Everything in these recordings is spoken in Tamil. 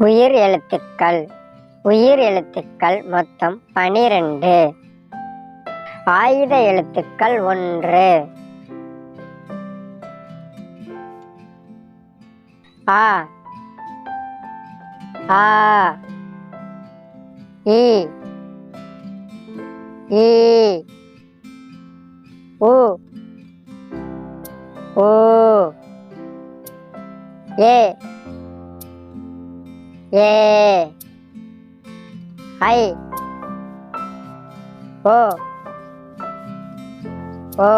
உயிர் எழுத்துக்கள். உயிர் எழுத்துக்கள் மொத்தம் 12. ஆயுத எழுத்துக்கள் 1. ஆ ஆ இ ஈ உ ஊ ஏ ஏ ஐ ஓ ஓ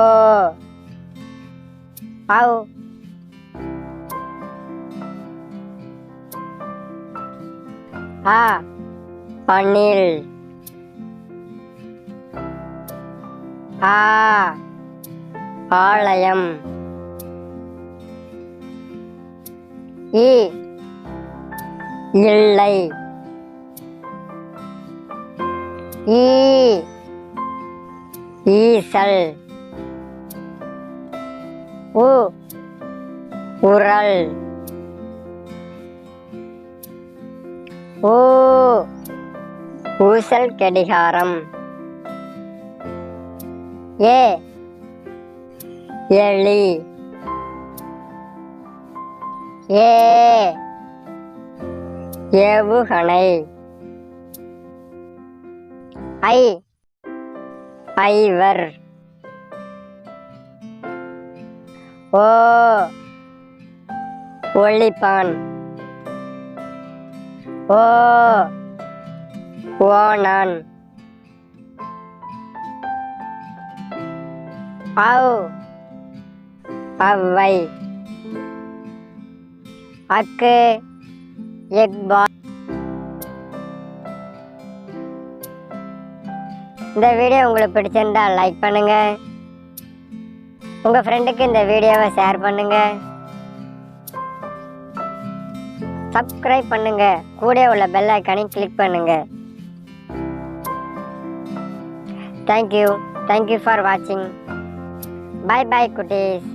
ஔ ஆ அணில். ஆ ஆலயம். இ இல்லை. ஈ ஈசல். உ உரல். ஊ ஊசல் கடிகாரம். ஏ எலி. ஏ ஏவுகணை. ஐ ஐவர். ஓ ஒளிப்பான். ஓ ஓணான். ஔ ஔவை. அக்கு எக்பால். இந்த வீடியோ உங்களுக்கு பிடிச்சிருந்தா லைக் பண்ணுங்க. உங்க ஃப்ரெண்டுக்கு இந்த வீடியோவை ஷேர் பண்ணுங்க. சப்ஸ்கிரைப் பண்ணுங்க. கூட உள்ள பெல் ஐகானை கிளிக் பண்ணுங்க. தேங்க்யூ ஃபார் வாட்சிங். பை பை குட்டீஸ்.